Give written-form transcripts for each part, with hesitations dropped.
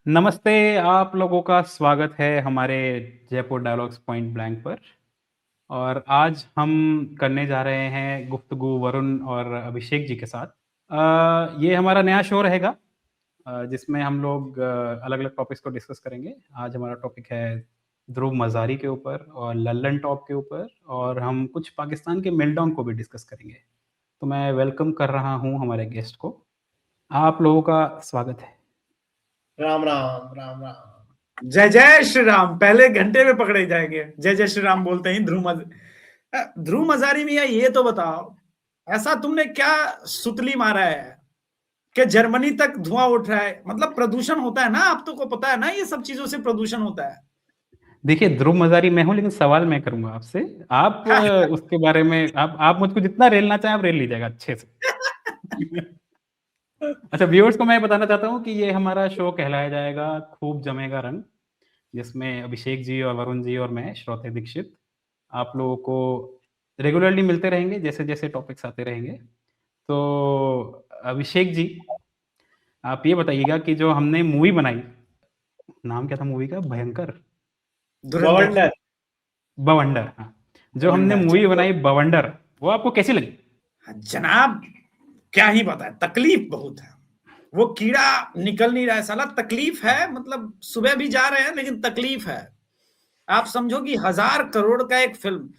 नमस्ते, आप लोगों का स्वागत है हमारे जयपुर डायलॉग्स पॉइंट ब्लैंक पर। और आज हम करने जा रहे हैं गुफ्तगू वरुण और अभिषेक जी के साथ। ये हमारा नया शो रहेगा, जिसमें हम लोग अलग-अलग टॉपिक्स को डिस्कस करेंगे। आज हमारा टॉपिक है ध्रुव मज़ारी के ऊपर और लल्लन टॉप के ऊपर, और हम कुछ पाकिस्तान के मेल्टडाउन को भी डिस्कस करेंगे। तो मैं वेलकम कर रहा हूँ हमारे गेस्ट को। आप लोगों का स्वागत है। राम राम राम राम। जय जय श्री राम पहले घंटे में पकड़े जाएंगे। जय जय श्री राम बोलते ही ध्रुव मजारी मिया, ये तो बताओ, ऐसा तुमने क्या सुतली मारा है कि जर्मनी तक धुआं उठ रहा है? मतलब प्रदूषण होता है ना, आप तो को पता है ना, ये सब चीजों से प्रदूषण होता है। देखिए, ध्रुव मज़ारी मैं हूँ, लेकिन सवाल मैं करूँगा आपसे। आप उसके बारे में आप मुझको जितना रेलना चाहें, आप रेल लीजिएगा अच्छे से। अच्छा, व्यूअर्स को मैं बताना चाहता हूँ कि ये हमारा शो कहलाया जाएगा खूब जमेगा रंग, जिसमें अभिषेक जी और वरुण जी और मैं, श्रोते दीक्षित, आप लोगों को रेगुलरली मिलते रहेंगे जैसे-जैसे टॉपिक्स आते रहेंगे। तो अभिषेक जी, आप ये बताइएगा कि जो हमने मूवी बनाई, नाम क्या था मूवी का? भयंकर? धुरंधर। बवंडर। बवंडर, हाँ। जो हमने बवंडर मूवी बनाई बवंडर, वो आपको कैसी लगी? जनाब, क्या ही बताए, तकलीफ बहुत है। वो कीड़ा निकल नहीं रहा है साला, तकलीफ है। मतलब सुबह भी जा रहे हैं लेकिन तकलीफ है। आप समझो कि 1,000 करोड़ का एक फिल्म,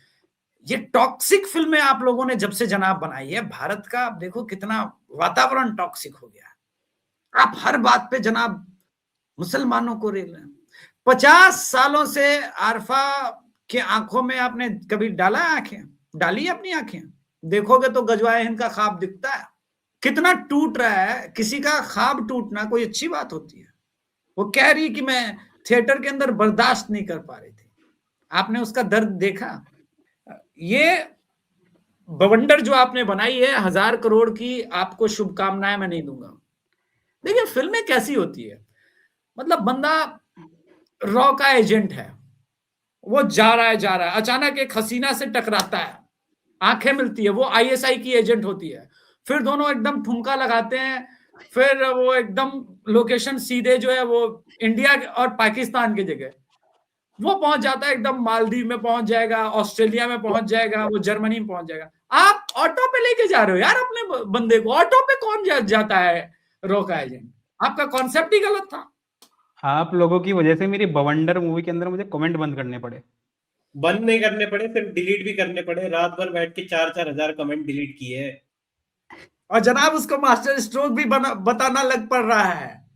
ये टॉक्सिक फिल्में आप लोगों ने जब से जनाब बनाई है, भारत का आप देखो कितना वातावरण टॉक्सिक हो गया। आप हर बात पे जनाब मुसलमानों को रेल रहे हैं। 50 सालों से आरफा के आंखों में आपने कभी डाला आंखें? डाली अपनी आंखें? देखोगे तो गजवाए हिंद का ख्वाब दिखता है। कितना टूट रहा है। किसी का ख्वाब टूटना कोई अच्छी बात होती है? वो कह रही कि मैं थिएटर के अंदर बर्दाश्त नहीं कर पा रही थी। आपने उसका दर्द देखा? ये बवंडर जो आपने बनाई है 1,000 करोड़ की, आपको शुभकामनाएं मैं नहीं दूंगा। देखिए फिल्में कैसी होती है, मतलब बंदा रॉ का एजेंट है, वो जा रहा है, अचानक एक हसीना से टकराता है, आंखें मिलती है, वो आईएसआई की एजेंट होती है, फिर दोनों एकदम ठुमका लगाते हैं, फिर वो एकदम लोकेशन सीधे जो है वो इंडिया और पाकिस्तान की जगह वो पहुंच जाता है, एकदम मालदीव में पहुंच जाएगा, ऑस्ट्रेलिया में पहुंच जाएगा, वो जर्मनी में पहुंच जाएगा। आप ऑटो पे लेके जा रहे हो यार अपने बंदे को। ऑटो पे कौन जाता है रॉ का एजेंट? आपका कॉन्सेप्ट ही गलत था। आप लोगों की वजह से मेरी बवंडर मूवी के अंदर मुझे कमेंट बंद करने पड़े। बंद नहीं करने पड़े, सिर्फ डिलीट भी करने पड़े। रात भर बैठ के 4-4 हजार कमेंट डिलीट किए। और जनाब उसको मास्टर स्ट्रोक भी बताना लग पड़ रहा है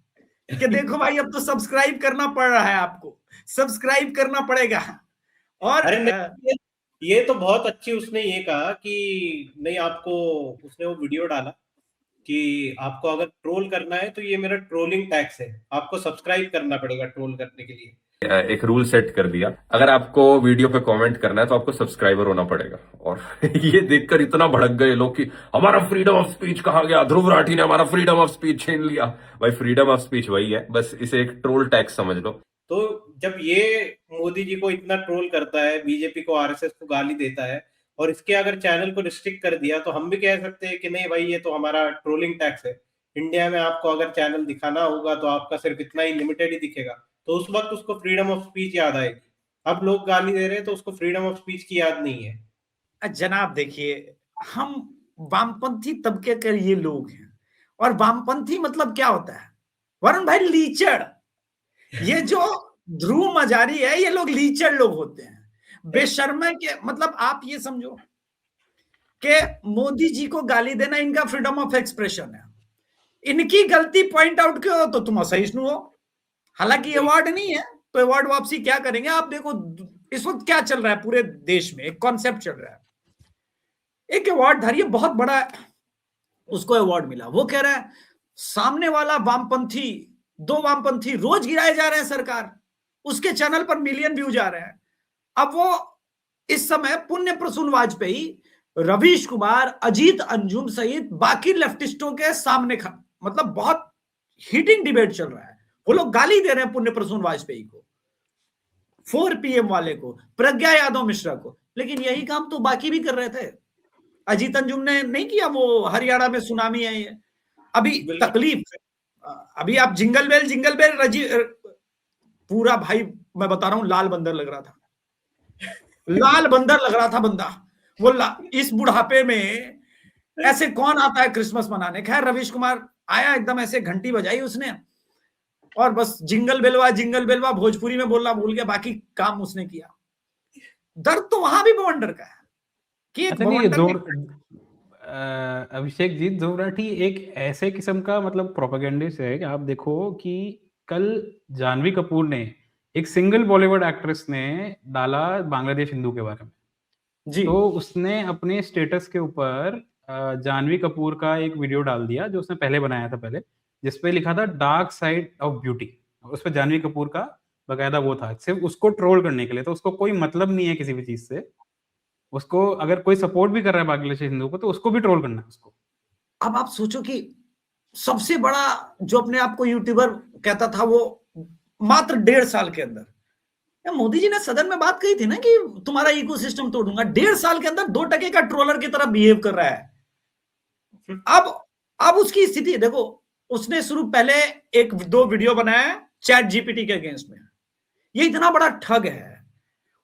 कि देखो भाई, अब तो सब्सक्राइब करना पड़ रहा है, आपको सब्सक्राइब करना पड़ेगा। और अरे नहीं, ये तो बहुत अच्छी उसने ये कहा कि नहीं, आपको उसने वो वीडियो डाला कि आपको अगर ट्रोल करना है तो ये मेरा ट्रोलिंग टैक्स है, आपको सब्सक्राइब करना पड़ेगा ट्रोल करने के लिए। एक रूल सेट कर दिया, अगर आपको वीडियो पे कमेंट करना है तो आपको सब्सक्राइबर होना पड़ेगा। और ये देखकर इतना भड़क गए लोग कि हमारा फ्रीडम ऑफ स्पीच कहा गया, ध्रुव राठी ने हमारा फ्रीडम ऑफ स्पीच छीन लिया। भाई फ्रीडम ऑफ स्पीच वही है, बस इसे एक ट्रोल टैक्स समझ लो। तो जब ये मोदी जी को इतना ट्रोल करता है, बीजेपी को, आरएसएस को गाली देता है, और इसके अगर चैनल को रिस्ट्रिक्ट कर दिया, तो हम भी कह सकते हैं कि नहीं भाई, ये तो हमारा ट्रोलिंग टैक्स है। इंडिया में आपको अगर चैनल दिखाना होगा तो आपका सिर्फ इतना ही लिमिटेड ही दिखेगा, तो उस वक्त उसको फ्रीडम ऑफ स्पीच याद आएगी। अब लोग गाली दे रहे हैं तो उसको फ्रीडम ऑफ स्पीच की याद नहीं है। जनाब देखिए, हम वामपंथी तबके के ये लोग हैं, और वामपंथी मतलब क्या होता है वरुण भाई? लीचड़। ये जो ध्रुव मजारी है, ये लोग लीचड़ लोग होते हैं, बेशर्मे के। मतलब आप ये समझो कि मोदी जी को गाली देना इनका फ्रीडम ऑफ एक्सप्रेशन है। इनकी गलती पॉइंट आउट क्यों हो तो तुम असहिष्णु हो। हालांकि अवार्ड नहीं है तो अवार्ड वापसी क्या करेंगे? आप देखो इस वक्त क्या चल रहा है पूरे देश में, एक कॉन्सेप्ट चल रहा है। एक अवार्ड धारी बहुत बड़ा, उसको अवार्ड मिला, वो कह रहा है सामने वाला वामपंथी, 2 वामपंथी रोज गिराए जा रहे हैं सरकार, उसके चैनल पर मिलियन व्यू जा रहे हैं। अब वो इस समय पुण्य प्रसून वाजपेयी, रवीश कुमार, अजीत अंजुम सहित बाकी लेफ्टिस्टों के सामने मतलब बहुत हीटिंग डिबेट चल रहा है। वो लोग गाली दे रहे हैं पुण्य प्रसून वाजपेयी को, 4 PM वाले को, प्रज्ञा यादव मिश्रा को। लेकिन यही काम तो बाकी भी कर रहे थे। अजीत अंजुम ने नहीं किया? वो हरियाणा में सुनामी है ये। अभी तकलीफ अभी आप जिंगल बेल पूरा भाई मैं बता रहा हूं लाल बंदर लग रहा था, लाल बंदर लग रहा था बंदा वो। इस बुढ़ापे में ऐसे कौन आता है क्रिसमस मनाने। खैर रवीश कुमार आया, एकदम ऐसे घंटी बजाई उसने और बस जिंगल बेलवा भोजपुरी में बोलना भूल गया, बाकी काम उसने किया। दर्द तो वहां भी बवंडर का है कि एक अच्छा नहीं, बवंडर ने अभिषेक जी, जोराठी एक ऐसे किस्म का मतलब प्रोपेगेंडिस्ट है कि आप देखो कि कल जानवी कपूर ने, एक सिंगल बॉलीवुड एक्ट्रेस ने डाला बांग्लादेश हिंदू के बारे में, जी तो उसने अपने स्टेटस के ऊपर जानवी कपूर का एक वीडियो डाल दिया जो उसने पहले बनाया था पहले, जिसपे लिखा था डार्क साइड ऑफ ब्यूटी। उस पर जानवी कपूर का बकायदा वो था, सिर्फ उसको ट्रोल करने के लिए। तो उसको कोई मतलब नहीं है किसी भी चीज से, उसको अगर कोई सपोर्ट भी कर रहा है बांग्लादेशी हिंदू को तो उसको भी ट्रोल करना है उसको। अब आप सोचो कि सबसे बड़ा जो अपने आप को यूट्यूबर कहता था वो मात्र 1.5 साल के अंदर, या मोदी जी ने सदन में बात कही थी ना कि तुम्हारा इकोसिस्टम तोड़ दूंगा, 1.5 साल के अंदर 2 टके का ट्रोलर की तरह बिहेव कर रहा है। अब उसकी स्थिति देखो, उसने शुरू पहले 1-2 वीडियो बनाया चैट जीपीटी के अगेंस्ट में, ये इतना बड़ा ठग है।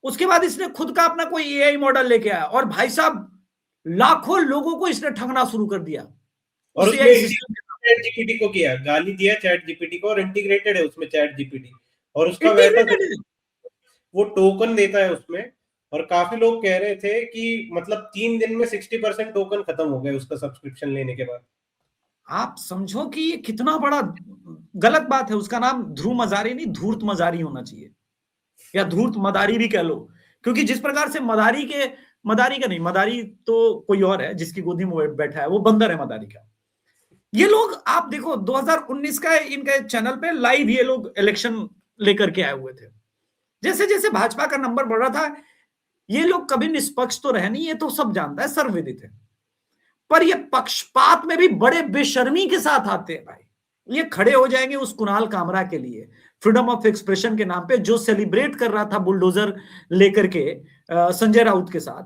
उसके बाद इसने खुद का अपना कोई एआई मॉडल लेके आया और भाई साहब लाखों लोगों को इसने ठगना शुरू कर दिया। और उसमें चैट जीपीटी को किया, गाली दिया चैट जीपीटी को, और इंटीग्रेटेड है उसमें चैट जीपीटी, और उसका वैसा वो टोकन देता है उसमें। और काफी लोग कह रहे थे कि मतलब 3 दिन में 60% टोकन खत्म हो गए उसका सब्सक्रिप्शन लेने के बाद। आप समझो कि ये कितना बड़ा गलत बात है। उसका नाम ध्रुव मजारी नहीं, धूर्त मजारी होना चाहिए, या धूर्त मदारी भी कह लो, क्योंकि जिस प्रकार से मदारी तो कोई और है जिसकी गोदी में बैठा है, वो बंदर है मदारी का। ये लोग आप देखो 2019 का इनके चैनल पे लाइव ये लोग इलेक्शन लेकर के आए हुए थे। जैसे जैसे भाजपा का नंबर बढ़ रहा था, ये लोग कभी निष्पक्ष तो रहे नहीं, ये तो सब जानता है, सर्वविदित है, पर ये पक्षपात में भी बड़े बेशर्मी के साथ आते हैं भाई। ये खड़े हो जाएंगे उस कुणाल कामरा के लिए, फ्रीडम ऑफ एक्सप्रेशन के नाम पे, जो सेलिब्रेट कर रहा था बुलडोजर लेकर के संजय राउत के साथ।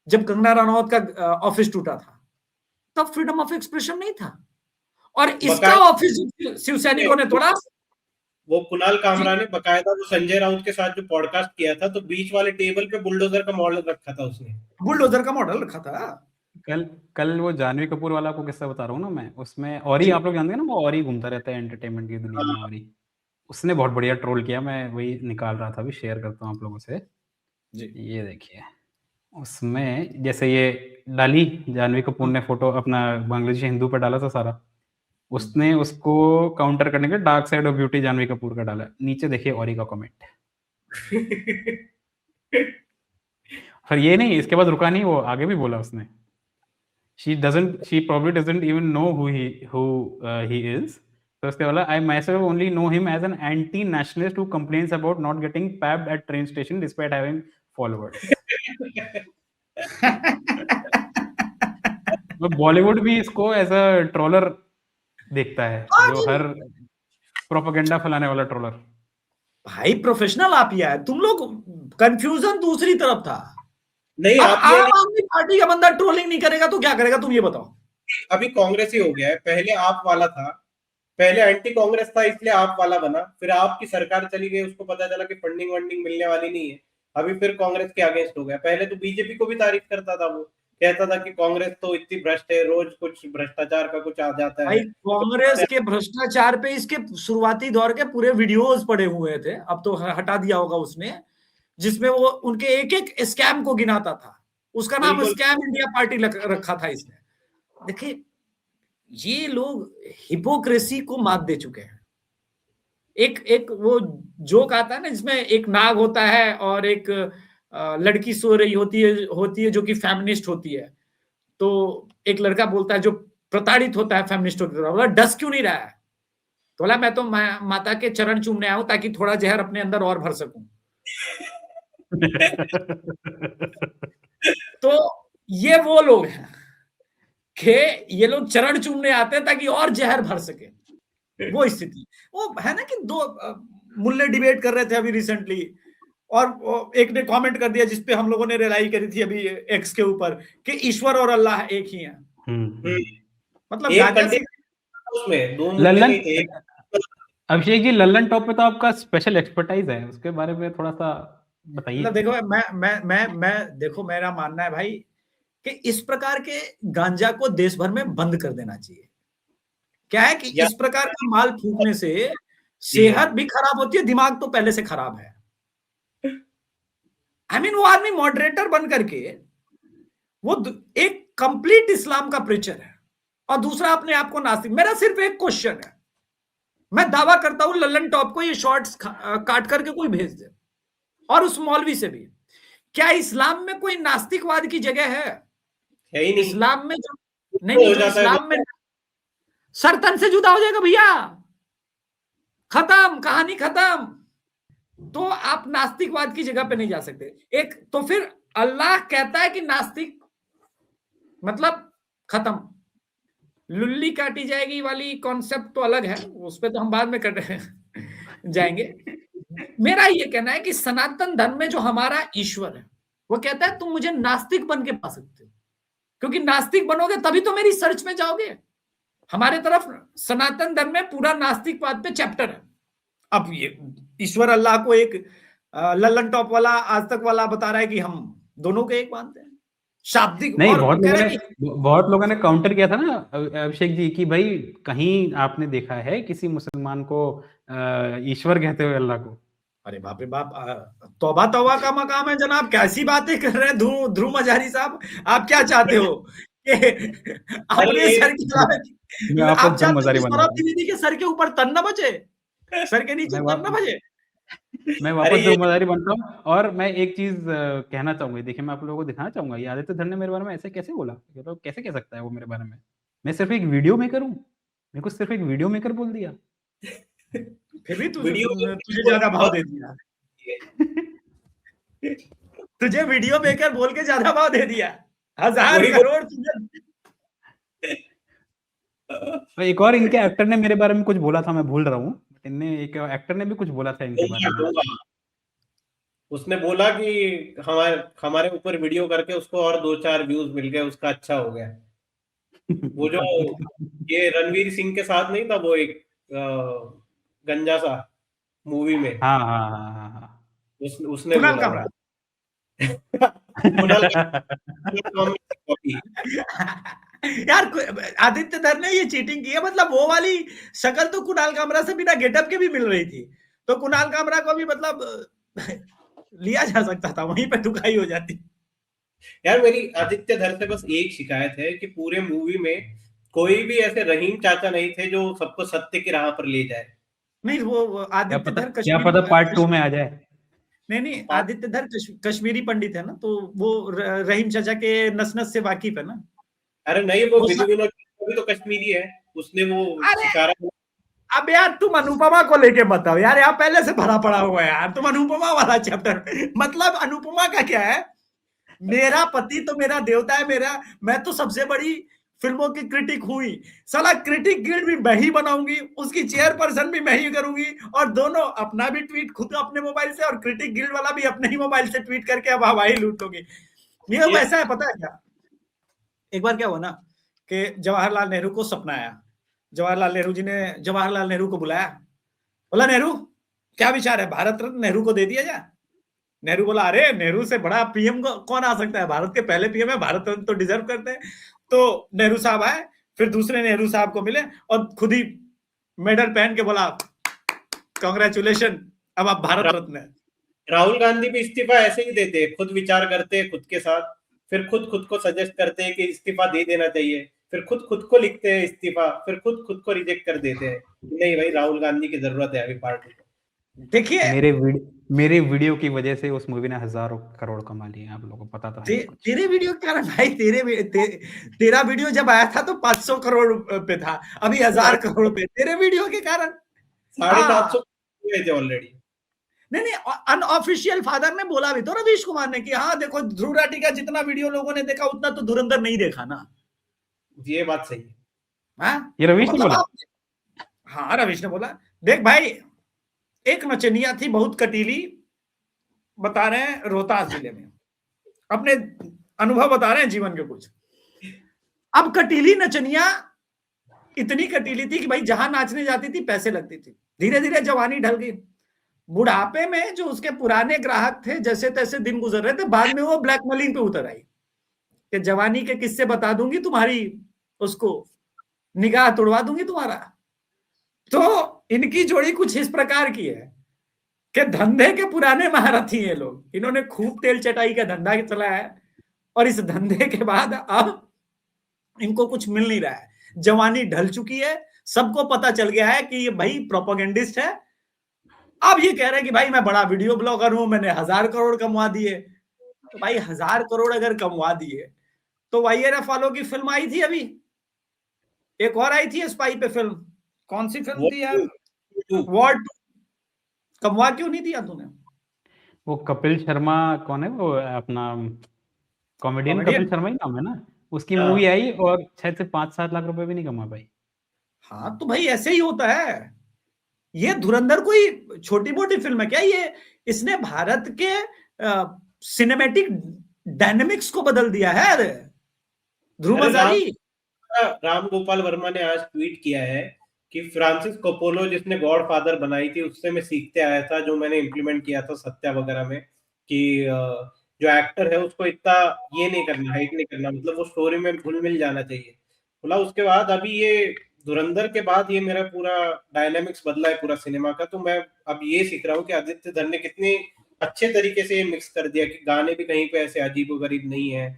जब कंगना रनौत का ऑफिस टूटा था तब फ्रीडम ऑफ एक्सप्रेशन नहीं था, और इसका ऑफिस शिवसैनिकों ने तोड़ा। वो कुणाल कामरा ने बकायदा वो संजय राउत के साथ जो पॉडकास्ट किया था, तो बीच वाले टेबल पे बुलडोजर का मॉडल रखा था उसने, बुलडोजर का मॉडल रखा था। कल वो जानवी कपूर वाला को किस्सा बता रहा हूँ ना मैं, उसमें औरी, आप लोग जानते हैं ना, वो औरी घूमता रहता है एंटरटेनमेंट की दुनिया में। औरी, उसने बहुत बढ़िया ट्रोल किया, मैं वही निकाल रहा था, अभी शेयर करता हूँ आप लोगों से जी। ये देखिए, उसमें जैसे ये डाली जानवी कपूर ने फोटो अपना बांग्लादेशी हिंदू पर डाला था सारा, उसने उसको काउंटर करने के dark side of beauty Janhvi Kapoor का डाला। नीचे देखिए औरी का कमेंट। फिर ये नहीं, इसके बाद रुका नहीं, वो आगे भी बोला उसने, she probably doesn't even know who he is. तो उसके बोला, I myself only know him as an anti-nationalist who complains about not getting pabbed at train station despite having followers. Bollywood भी इसको एज अ ट्रोलर देखता है, जो हर propaganda फैलाने वाला ट्रोलर। भाई प्रोफेशनल आप ही है, तुम लोग कंफ्यूजन दूसरी तरफ था। नहीं, आम आदमी पार्टी का बंदा ट्रोलिंग नहीं करेगा तो क्या करेगा, तुम ये बताओ। अभी कांग्रेस ही हो गया है, पहले आप वाला था, पहले एंटी कांग्रेस था इसलिए आप वाला बना, फिर आपकी सरकार चली गई, उसको पता चला कि फंडिंग वंडिंग मिलने वाली नहीं है, अभी फिर कांग्रेस के अगेंस्ट हो गया। पहले तो बीजेपी को भी तारीफ करता था, वो कहता था कि कांग्रेस तो इतनी भ्रष्ट है, रोज कुछ भ्रष्टाचार का कुछ आ जाता है। कांग्रेस के भ्रष्टाचार पे इसके शुरुआती दौर के पूरे वीडियोस पड़े हुए थे, अब तो हटा दिया होगा उसने, जिसमें वो उनके एक एक स्कैम को गिनाता था। उसका नाम स्कैम इंडिया पार्टी रखा था इसने। देखिए ये लोग हिपोक्रेसी को मात दे चुके हैं। एक वो जोक आता है ना, जिसमें एक नाग होता है और एक लड़की सो रही होती है जो कि फेमिनिस्ट होती है। तो एक लड़का बोलता है जो प्रताड़ित होता है फेमिनिस्टों की तरफ, बोला डस क्यों नहीं रहा है, तो बोला मैं तो माता के चरण चूमने आया हूं ताकि थोड़ा जहर अपने अंदर और भर सकूं। तो ये वो लोग हैं कि ये लोग चरण चूमने आते हैं ताकि और जहर भर सके, वो स्थिति। वो है ना कि 2 मुल्ले डिबेट कर रहे थे अभी रिसेंटली, और एक ने कमेंट कर दिया जिसपे हम लोगों ने रिलाई करी थी अभी एक्स के ऊपर कि ईश्वर और अल्लाह एक ही हैं। मतलब उसमें 2 मुद्दे लल्लन नहीं थे। अभिषेक जी, लल्लन टॉप पे तो आपका स्पेशल एक्सपर्टाइज है, उसके बारे में थोड़ा-सा बताइए। मतलब देखो मैं देखो, मेरा मानना है भाई कि इस प्रकार के गांजा को देश भर में बंद कर देना चाहिए। क्या है कि या इस प्रकार का माल फूकने से जी है। सेहत भी खराब होती है, दिमाग तो पहले से खराब है। आई मीन वो आदमी मॉडरेटर बन करके वो एक कंप्लीट इस्लाम का प्रीचर है और दूसरा अपने आप को नास्तिक। मेरा सिर्फ एक क्वेश्चन है, मैं दावा करता हूं लल्लन टॉप को ये शॉर्ट्स काट करके कोई भेज दे, और उस मौलवी से भी, क्या इस्लाम में कोई नास्तिकवाद की जगह है? है ही नहीं। इस्लाम में जो नहीं हो नहीं, जो जाता है इस्लाम में सर तन से जुदा हो जाएगा भैया, खत्म, कहानी खत्म। तो आप नास्तिकवाद की जगह पे नहीं जा सकते। एक तो फिर अल्लाह कहता है कि नास्तिक मतलब खत्म, लुल्ली काटी जाएगी वाली कॉन्सेप्ट तो अलग है, उस पर तो हम बाद में कर जाएंगे। मेरा ये कहना है कि सनातन धर्म में जो हमारा ईश्वर है वो कहता है तुम मुझे नास्तिक बन के पा सकते हो, क्योंकि नास्तिक बनोगे तभी तो मेरी सर्च में जाओगे। हमारे तरफ सनातन धर्म में पूरा नास्तिकवाद पे चैप्टर है। अब ये ईश्वर अल्लाह को एक लल्लन टॉप वाला आज तक वाला बता रहा है कि हम दोनों को एक मानते हैं, शाब्दिक। नहीं, और बहुत लोगों ने काउंटर किया था ना अभिषेक जी कि भाई कहीं आपने देखा है किसी मुसलमान को ईश्वर कहते हुए अल्लाह को? अरे बाप रे बाप, तौबा तौबा का मकाम है जनाब, कैसी बातें कर रहे हैं ध्रुव मजारी साहब। आप क्या चाहते हो कि अपने सर की मैं आप वापस चाहते हो मजारी कि बन सौरभ त्रिवेदी के सर के ऊपर तन न बचे, सर के नीचे मैं तन न बचे। मैं अरे वापस ये मजारी बनता हूँ। और मैं एक चीज कहना चाहूंगा, देखिए मैं आप लोगों को दिखाना चाहूंगा, ये आदित्य धर ने मेरे बारे में ऐसे कैसे बोला, ये तो कैसे कह सकता है वो मेरे बारे में? मैं सिर्फ एक वीडियो मेकर हूँ, मेरे को सिर्फ एक वीडियो मेकर बोल दिया। फिर भी वीडियो तुझे ज्यादा भाव दे दिया, तुझे वीडियो मेकर बोल के ज्यादा भाव दे दिया, 1000 वही करोड़ तुझे। तो एक और इनके एक्टर ने मेरे बारे में कुछ बोला था, मैं भूल रहा हूँ, इनने एक एक्टर ने भी कुछ बोला था इनके बारे में। उसने बोला कि हमारे हमारे ऊपर वीडियो करके उसको और 2-4 व्यूज मिल गए, उसका अच्छा हो गया। वो जो ये रणवीर सिंह के साथ नहीं था, वो एक गंजा सा मूवी में हाँ हाँ हाँ हाँ हाँ। उसने कुणाल बोला कामरा। था। कुणाल कॉपी। यार आदित्य धर ने ये चीटिंग की है, मतलब वो वाली शक्ल तो कुणाल कामरा से बिना गेटअप के भी मिल रही थी, तो कुणाल कामरा को भी मतलब लिया जा सकता था, वहीं पे दुखाई हो जाती। यार मेरी आदित्य धर से बस एक शिकायत है कि पूरे मूवी में कोई भी ऐसे रहीम चाचा नहीं थे जो सबको सत्य की राह पर ले जाए। नहीं वो आदित्य धर क्या पता पार्ट 2 में आ जाए। नहीं आदित्य धर कश्मीरी पंडित है ना, तो वो रहीम चाचा के नस नस से वाकिफ है ना। अरे नहीं, वो विधु विनोद भी तो कश्मीरी है, उसने वो शिकारा। अब यार तुम अनुपमा को लेके बताओ यार, यहाँ पहले से भरा पड़ा हुआ है यार, तुम अनुपमा वाला चैप्टर। मतलब अनुपमा का क्या है, मेरा पति तो मेरा देवता है, मेरा मैं तो सबसे बड़ी फिल्मों की क्रिटिक हुई, साला क्रिटिक गिल्ड भी मैं ही बनाऊंगी, उसकी चेयरपर्सन भी मैं ही करूंगी, और दोनों अपना भी ट्वीट खुद अपने मोबाइल से और क्रिटिक गिल्ड वाला भी अपने ही मोबाइल से ट्वीट करके अब हवाई लूट लोगे। ये वैसा है, पता है क्या, एक बार क्या हुआ ना कि जवाहरलाल नेहरू को सपना आया, जवाहरलाल नेहरू जी ने जवाहरलाल नेहरू को बुलाया, बोला नेहरू क्या विचार है, भारत रत्न नेहरू को दे दिया जाए। नेहरू बोला अरे नेहरू से बड़ा पीएम कौन आ सकता है, भारत के पहले पीएम है, भारत रत्न तो डिजर्व करते हैं। तो नेहरू साहब आए, फिर दूसरे नेहरू साहब को मिले और खुद ही मेडल पहन के बोला कांग्रेचुलेशन, अब आप भारत रत्न है। राहुल गांधी भी इस्तीफा ऐसे ही देते हैं, खुद विचार करते हैं खुद के साथ, फिर खुद को सजेस्ट करते हैं कि इस्तीफा दे देना चाहिए, फिर खुद को लिखते हैं इस्तीफा, फिर खुद को रिजेक्ट कर देते हैं। नहीं भाई, राहुल गांधी की जरूरत है अभी पार्टी को। देखिए मेरे वीडियो की वजह से उस मूवी ने हजारों करोड़ कमा लिए, आप लोगों को पता तो है। तेरे वीडियो के कारण भाई, तेरा वीडियो जब आया था तो 500 करोड़ पे था, अभी 1000 करोड़ पे, तेरे वीडियो के कारण 750 हुए थे ऑलरेडी। नहीं अनऑफिशियल फादर ने बोला भी तो रवीश कुमार ने कि हाँ देखो ध्रुव राठी का जितना वीडियो लोगों ने देखा उतना तो धुरंधर नहीं देखा ना। ये बात सही है। हाँ ये रवीश ने बोला। हाँ रवीश ने बोला। देख भाई, एक नचनिया थी बहुत कटीली, बता रहे हैं रोहतास जिले में, अपने अनुभव बता रहे हैं जीवन के कुछ। अब कटीली नचनिया इतनी कटीली थी कि भाई जहां नाचने जाती थी पैसे लगती थी। धीरे धीरे जवानी ढल गई। बुढ़ापे में जो उसके पुराने ग्राहक थे जैसे तैसे दिन गुजर रहे थे, बाद में वो ब्लैकमेलिंग पे उतर आई कि जवानी के किस्से बता दूंगी तुम्हारी, उसको निगाह तुड़वा दूंगी तुम्हारा। तो इनकी जोड़ी कुछ इस प्रकार की है कि धंधे के पुराने महारथी हैं लोग। इन्होंने खूब तेल चटाई का धंधा चलाया है और इस धंधे के बाद अब इनको कुछ मिल नहीं रहा है। जवानी ढल चुकी है, सबको पता चल गया है कि ये भाई प्रोपेगेंडिस्ट है। अब ये कह रहे हैं कि भाई मैं बड़ा वीडियो ब्लॉगर हूं, मैंने 1000 करोड़ कमवा दिए। तो भाई 1000 करोड़ अगर कमवा दिए तो YRF वालों की फिल्म आई थी अभी, एक और आई थी स्पाई पे फिल्म, कौन सी फिल्म थी यार, वॉर 2, कमवा क्यों नहीं दिया तूने? वो कपिल शर्मा कौन है, वो अपना कॉमेडियन कपिल शर्मा ही नाम है ना, उसकी मूवी आई और शायद से 5-7 लाख रुपए भी नहीं कमा पाई। हाँ तो भाई ऐसे ही होता है। ये धुरंधर कोई छोटी मोटी फिल्म है क्या? ये इसने भारत के सिनेमैटिक डायनेमिक्स को बदल दिया है। ध्रुव मजारी, राम गोपाल वर्मा ने आज ट्वीट किया है कि फ्रांसिस कोपोलो जिसने गॉडफादर बनाई थी उससे मैं सीखते आया था, जो मैंने इम्प्लीमेंट किया था सत्या वगैरह में, कि जो एक्टर है उसको इतना ये नहीं करना, हाइट नहीं करना, मतलब वो स्टोरी में घुल मिल जाना चाहिए। बोला उसके बाद अभी ये धुरंधर के बाद ये मेरा पूरा डायनामिक्स बदला है पूरा सिनेमा का। तो मैं अब ये सीख रहा हूँ कि आदित्य धर ने कितने अच्छे तरीके से ये मिक्स कर दिया कि गाने भी कहीं पे ऐसे अजीबोगरीब नहीं है,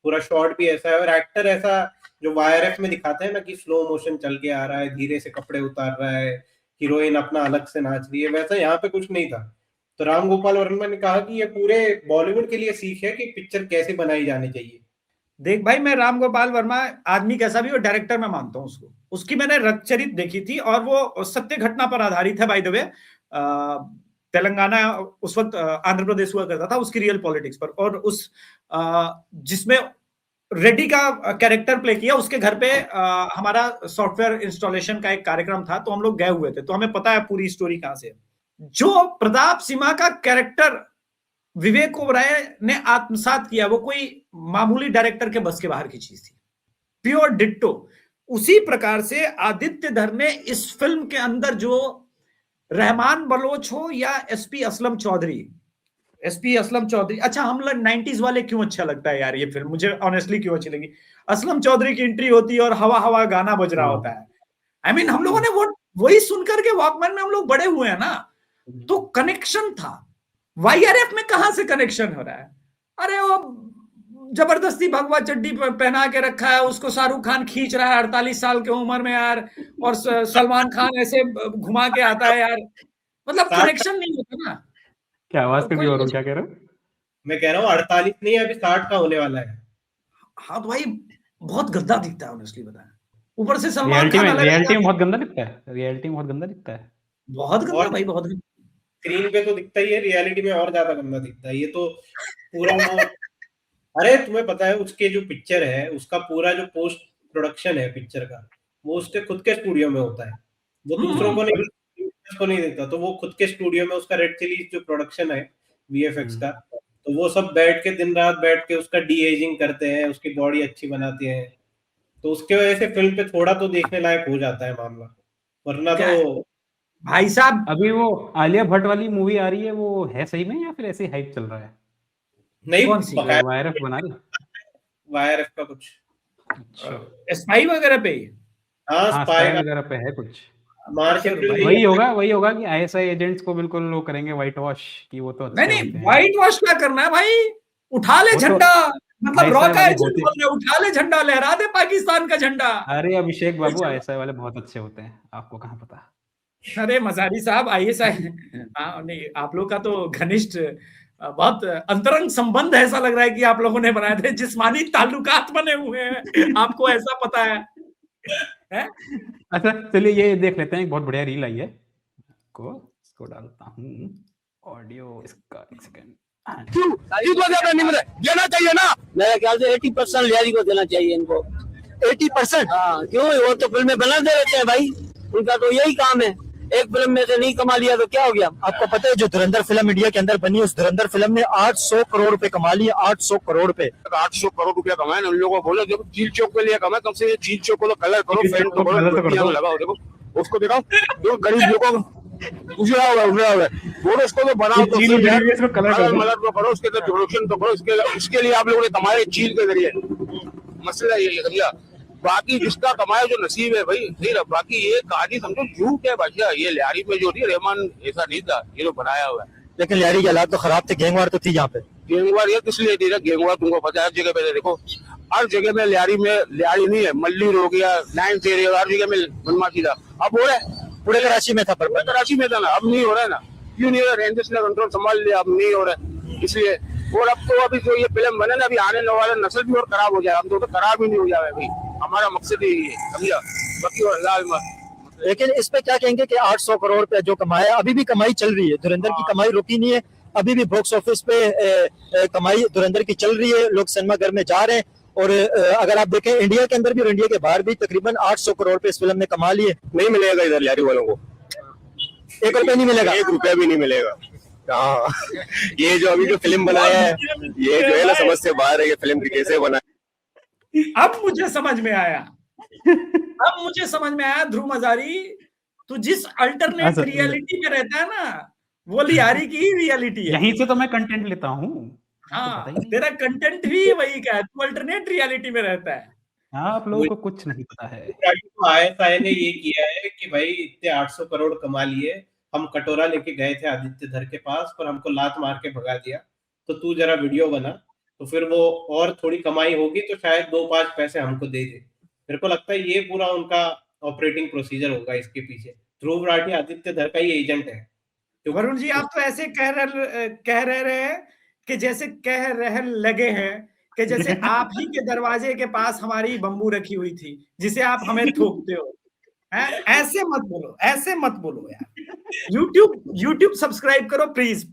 पूरा शॉट भी ऐसा है और एक्टर ऐसा जो YRF में दिखाते हैं ना कि स्लो मोशन चल के आ रहा है, धीरे से कपड़े उतार रहा है, हीरोइन अपना अलग से नाच रही है, वैसा यहाँ पे कुछ नहीं था। तो राम गोपाल वर्मा ने कहा कि ये पूरे बॉलीवुड के लिए सीख है कि पिक्चर कैसे बनाई जानी चाहिए। देख भाई, मैं राम गोपाल वर्मा आदमी कैसा भी हो, डायरेक्टर मैं मानता हूँ उसको। उसकी मैंने रक्तचरित देखी थी और वो सत्य घटना पर आधारित है बाय द वे। तेलंगाना उस वक्त आंध्र प्रदेश हुआ करता था, उसकी रियल पॉलिटिक्स पर। और उस जिसमें रेड्डी का कैरेक्टर प्ले किया, उसके घर पे हमारा सॉफ्टवेयर इंस्टॉलेशन का एक कार्यक्रम था, तो हम लोग गए हुए थे, तो हमें पता है पूरी स्टोरी कहां से। जो प्रताप सिम्हा का कैरेक्टर विवेक ओबराय ने आत्मसात किया, वो कोई मामूली डायरेक्टर के बस के बाहर की चीज थी, प्योर डिट्टो। उसी प्रकार से आदित्य धर ने इस फिल्म के अंदर जो रहमान बलोच हो या एसपी असलम चौधरी, अच्छा हम लोग 90s वाले क्यों अच्छा लगता है यार ये फिल्म, मुझे ऑनेस्टली क्यों अच्छी लगी। असलम चौधरी की एंट्री होती है और हवा हवा गाना बज रहा होता है। आई मीन हम लोगों ने वही सुनकर के वॉकमैन में हम लोग बड़े हुए हैं ना, तो कनेक्शन था। YRF में कहां से कनेक्शन हो रहा है? अरे वो जबरदस्ती भगवा चड्डी पहना के रखा है, उसको शाहरुख खान खींच रहा है 48 साल की उम्र में यार, और सलमान खान ऐसे घुमा के आता है यार, मतलब कनेक्शन नहीं होता ना। क्या आवाज पे भी और क्या कह रहे हो? मैं कह रहा हूँ 48 नहीं, अभी 60 का होने वाला है। हाँ तो भाई बहुत गंदा दिखता है ऑनेस्टली बताएं। ऊपर से सलमान खान रियलिटी में बहुत गंदा दिखता है, रियलिटी में बहुत गंदा दिखता है, बहुत गंदा भाई, बहुत गंदा। स्क्रीन पे तो दिखता ही है, रियलिटी में और ज्यादा गंदा दिखता है ये तो पूरा वो। अरे तुम्हें पता है उसके जो पिक्चर है, उसका पूरा जो पोस्ट प्रोडक्शन है पिक्चर का, वो उसके खुद के स्टूडियो में होता है, वो दूसरों को नहीं देता। तो वो खुद के स्टूडियो में उसका रेड चिली जो प्रोडक्शन है VFX का, तो वो सब बैठ के दिन रात बैठ के उसका डी एजिंग करते हैं, उसकी बॉडी अच्छी बनाते हैं। तो उसके वजह से फिल्म पे थोड़ा तो देखने लायक हो जाता है मामला, वरना तो भाई साहब। अभी वो आलिया भट्ट वाली मूवी आ रही है, वो है सही में या फिर ऐसे ही हाइप चल रहा है? नहीं, कौन सी YRF बना रही? YRF का कुछ स्पाई वगैरह पे, हाँ स्पाई वगैरह पे है कुछ। वही होगा कि ISI एजेंट्स को बिल्कुल वो करेंगे व्हाइट वॉश की, वो तो नहीं व्हाइट वॉश क्या करना है भाई, उठा ले झंडा, मतलब रॉक एजेंट बोल रहे, उठा ले झंडा, लहरा दे पाकिस्तान का झंडा। अरे अभिषेक बाबू, ISI वाले बहुत अच्छे होते हैं, आपको कहाँ पता। अरे मजारी साहब, ISI नहीं, आप लोग का तो घनिष्ठ बहुत अंतरंग संबंध ऐसा लग रहा है कि आप लोगों ने बनाए थे, जिस्मानी ताल्लुकात बने हुए हैं, आपको ऐसा पता है? अच्छा चलिए ये देख लेते हैं, एक बहुत बढ़िया रील आई है, इसको डालता हूँ ऑडियो इसका, एक सेकंड। देना चाहिए ना, मेरे ख्याल से 80% लिहाजी को देना चाहिए इनको। 80%? हाँ, क्यों, वो तो फिल्में बना दे रहते हैं भाई, उनका तो यही काम है। एक फिल्म में से नहीं कमा लिया तो क्या हो गया? आपको पता है जो धुरंधर फिल्म इंडिया के अंदर बनी, उस धुरंधर फिल्म ने 800 करोड़ रुपए कमा लिए, 800 करोड़ रुपए। 800 करोड़ रुपया कमाए ना, उन लोगों को बोलो देखो चील चौक के लिए कमाए, कम से कम चील चौक को तो कलर करो, पेंट तो करो, लगाओ, देखो उसको दिखाओ, जो गरीब लोगों को उजड़ा हुआ बोलो उसको तो बनाओ, तो कलर तो करो, उसके तो प्रोडक्शन तो करो, उसके लिए आप लोगों ने कमाए चील के जरिए। मसला ये भैया, बाकी जिसका कमाए जो नसीब है भाई, नहीं रहा। बाकी ये कहानी समझो झूठ है बादशाह, ये लियारी में जो थी रहमान ऐसा नहीं था, ये तो बनाया हुआ है। लेकिन लियारी के हालात तो खराब थे, गैंगवार तो थी यहाँ पे। गैंगवार ये किस लिए थी ना, गैंगवार तुमको पता है हर जगह पे देखो, हर जगह में लियारी नहीं है, मल्ली हो गया, 9th एरिया, हर जगह में बदमाशी था। अब हो रहा है, पूरे कराची में था, पर कराची में था ना, अब नहीं हो रहा है ना। क्यों नहीं हो रहा? रेंजर्स ने कंट्रोल संभाल लिया, अब नहीं हो रहा है इसलिए। और अब तो अभी जो ये फिल्म बने ना, अभी आने वाला नस्ल भी और खराब हो जाए, हम तो खराब ही नहीं हो जाए भाई, हमारा मकसद ही है, समझा। बाकी और लेकिन इस पे क्या कहेंगे कि 800 करोड़ रुपया जो कमाया, अभी भी कमाई चल रही है, धुरंधर की कमाई रुकी नहीं है, अभी भी बॉक्स ऑफिस पे कमाई धुरंधर की चल रही है, लोग सिनेमा घर में जा रहे हैं। और अगर आप देखें इंडिया के अंदर भी और इंडिया के बाहर भी तकरीबन 800 करोड़ रुपए इस फिल्म ने कमा लिए। नहीं मिलेगा इधर लियारी वालों को, 1 रुपया नहीं मिलेगा, 1 रुपया भी नहीं मिलेगा। हाँ, ये जो अभी जो फिल्म बनाया है, ये जो है ना समझ से बाहर है, ये फिल्म कैसे बना। अब मुझे समझ में आया, ध्रुव मजारी, तू जिस अल्टरनेट रियलिटी में रहता है ना, वो लियारी की ही रियलिटी है। यहीं से तो मैं कंटेंट लेता हूँ। हाँ, तेरा कंटेंट भी वही का है, तू अल्टरनेट रियलिटी में रहता है। आप लोगों को कुछ नहीं पता है। आईएसआई ने ये किया है कि भाई इतने 800 करोड़ कमा लिए, हम कटोरा लेके गए थे आदित्य धर के पास, पर हमको लात मार के भगा दिया, तो तू जरा वीडियो बना, तो फिर वो और थोड़ी कमाई होगी तो शायद 2-5 पैसे हमको दे दे। मेरे को लगता है ये पूरा उनका ऑपरेटिंग प्रोसीजर होगा इसके पीछे। ध्रुव राठी आदित्य धर का ही एजेंट है। तो वरुण जी, आप तो ऐसे कह रहे हैं कि जैसे कह रहे लगे हैं कि जैसे आप ही के दरवाजे के पास हमारी बम्बू रखी हुई थी जिसे आप हमें थोपते हो। ऐसे मत बोलो यार। YouTube सब्सक्राइब करो, प्लीज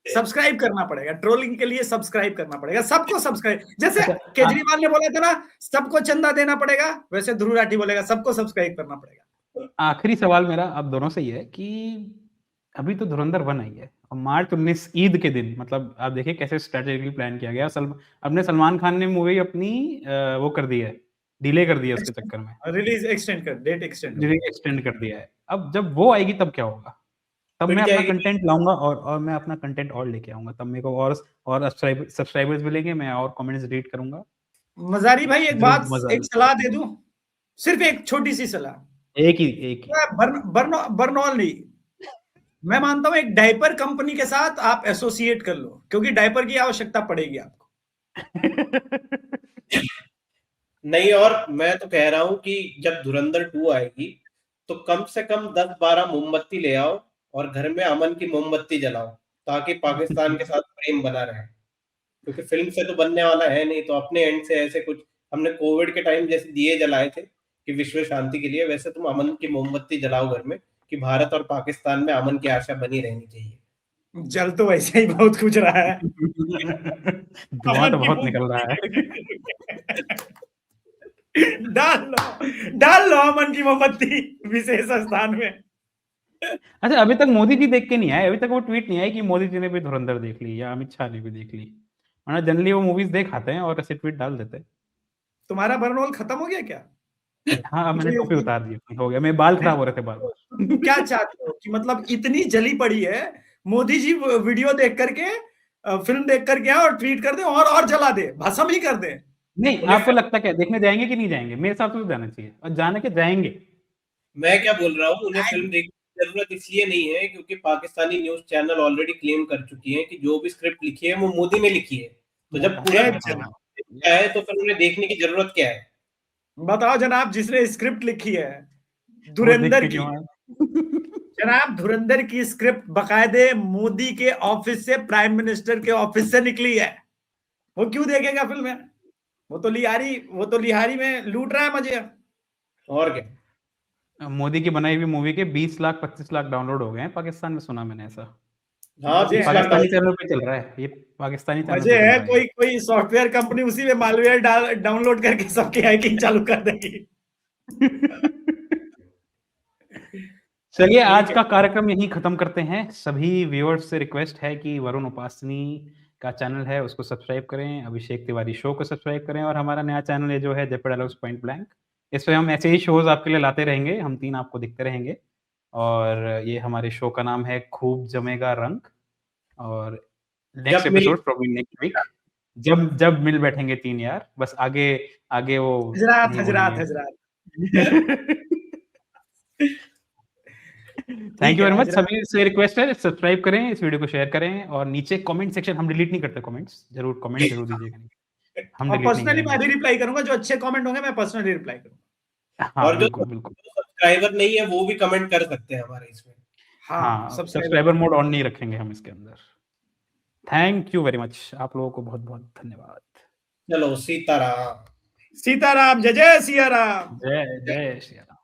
सब्सक्राइब करना पड़ेगा, ट्रोलिंग के लिए सब्सक्राइब करना पड़ेगा, सबको सब्सक्राइब। जैसे केजरीवाल ने बोला था ना, सबको चंदा देना पड़ेगा, वैसे ध्रुव राठी बोलेगा सबको सब्सक्राइब करना पड़ेगा। आखिरी सवाल मेरा आप दोनों से ही है कि अभी तो धुरंधर 1 आई है और मार्च 19 ईद के दिन, मतलब आप देखिए कैसे स्ट्रेटेजिकली प्लान किया गया। अपने सलमान खान ने मूवी अपनी वो कर दी है, डिले कर दिया उसके चक्कर में, रिलीज डेट एक्सटेंड कर दिया है। अब जब वो आएगी तब क्या होगा? तब मैं अपना कंटेंट लाऊंगा और मैं अपना कंटेंट और लेके आऊंगा, तब मेरे को और सब्सक्राइबर्स मिलेंगे, मैं और कमेंट्स रीड करूंगा। मजारी भाई एक सलाह दे दूं, सिर्फ एक छोटी सी सलाह, एक ही बर्नौल नहीं, मैं मानता हूं एक डायपर कंपनी के साथ आप एसोसिएट कर लो, क्योंकि डायपर की आवश्यकता पड़ेगी आपको। नहीं, और मैं तो कह रहा हूं कि जब धुरंधर 2 आएगी तो कम से कम 10-12 मोमबत्ती ले आओ और घर में अमन की मोमबत्ती जलाओ, ताकि पाकिस्तान के साथ प्रेम बना रहे, क्योंकि फिल्म से तो बनने वाला है नहीं। तो अपने एंड से ऐसे कुछ, हमने कोविड के टाइम जैसे दिए जलाए थे कि विश्व शांति के लिए, वैसे तुम अमन की मोमबत्ती जलाओ घर में, कि भारत और पाकिस्तान में अमन की आशा बनी रहनी चाहिए। जल तो वैसे ही बहुत कुछ रहा है। धुआं तो बहुत निकल रहा है। डाल लो अमन की मोमबत्ती विशेष स्थान में। अच्छा, अभी तक मोदी जी देख के नहीं आए, अभी तक वो ट्वीट नहीं आया कि मोदी जी ने भी धुरंधर देख ली या अमित शाह ने भी देख ली, वरना जनरली वो मूवीज देख आते हैं और ऐसे ट्वीट डाल देते हैं। तुम्हारा बर्नौल खत्म हो गया क्या? हाँ, मैंने टोपी उतार दी, हो गया, मेरे बाल खराब हो रहे थे बार बार। क्या चाहते हो कि मतलब इतनी जली पड़ी है, मोदी जी वीडियो देख करके, फिल्म देख करके और ट्वीट कर दे और जला दे, भस्म ही कर दे? नहीं, आपको लगता क्या देखने जाएंगे कि नहीं जाएंगे? मेरे हिसाब से तो जाना चाहिए, और जाने के जाएंगे। मैं क्या बोल रहा हूँ, उन्हें फिल्म देखने की जरूरत इसलिए नहीं है क्योंकि Pakistani news channel already claim कर चुकी हैं कि जो भी स्क्रिप्ट लिखी है वो मोदी ने लिखी है। तो जब पूरा है तो फिर उन्हें देखने की जरूरत क्या है? बताओ जनाब, जिसने स्क्रिप्ट लिखी है धुरंधर की, जनाब धुरंधर की स्क्रिप्ट बकायदे मोदी के ऑफिस से, प्राइम मिनिस्टर के ऑफिस से निकली है, वो क्यों देखेगा फिल्म में? वो तो लिहारी में लूट रहा है मजे। और क्या, मोदी की बनाई हुई मूवी के 20 लाख 25 लाख डाउनलोड हो गए हैं पाकिस्तान में, सुना मैंने ऐसा। हाँ, पाकिस्तानी चैनल पे चल रहा है ये, पाकिस्तानी चैनल मजे है। कोई सॉफ्टवेयर कंपनी उसी में मालवेयर डाउनलोड करके सबकी हैकिंग चालू कर देगी। चलिए आज का कार्यक्रम यहीं खत्म करते हैं। सभी व्यूअर्स से रिक्वेस्ट है कि वरुण उपासनी का चैनल है उसको सब्सक्राइब करें, अभिषेक तिवारी शो को सब्सक्राइब करें और हमारा नया चैनल है जो है जयपुर डायलॉग्स पॉइंट ब्लैंक। इस पे हम ऐसे ही शोज आपके लिए लाते रहेंगे, हम 3 आपको दिखते रहेंगे। और ये हमारे शो का नाम है खूब जमेगा रंग। और नेक्स्ट जब मिल एपिसोड प्रोबब्ली नेक्स्ट वीक, जब मिल बैठेंगे 3 यार। बस आगे वो हजरात नहीं हजरात बोलेंगे। हजरात थैंक ठीक यू है वेरी मच। हजरात। सभी से रिक्वेस्ट है सब्सक्राइब करें, इस वीडियो को शेयर करें और नीचे कमेंट सेक्शन, हम डिलीट नहीं करते कमेंट्स, जरूर कमेंट जरूर दीजिएगा, हम और डिलीट नहीं पर्सनली मैं भी करेंगे। रिप्लाई करूंगा, जो अच्छे कमेंट होंगे मैं पर्सनली रिप्लाई करूंगा। हाँ और जो बिल्कुल बिल्कुल। सब्सक्राइबर नहीं है वो भी कमेंट कर सकते हैं हमारे इसमें। हाँ हाँ सब्सक्राइबर। सब्सक्राइबर मोड ऑन नहीं रखेंगे हम इसके अंदर। थैंक यू वेरी मच, आप लोगों को बहुत बहुत धन्यवाद। चलो सीताराम। सीताराम, जय जय सिया राम। जय जय श्री राम।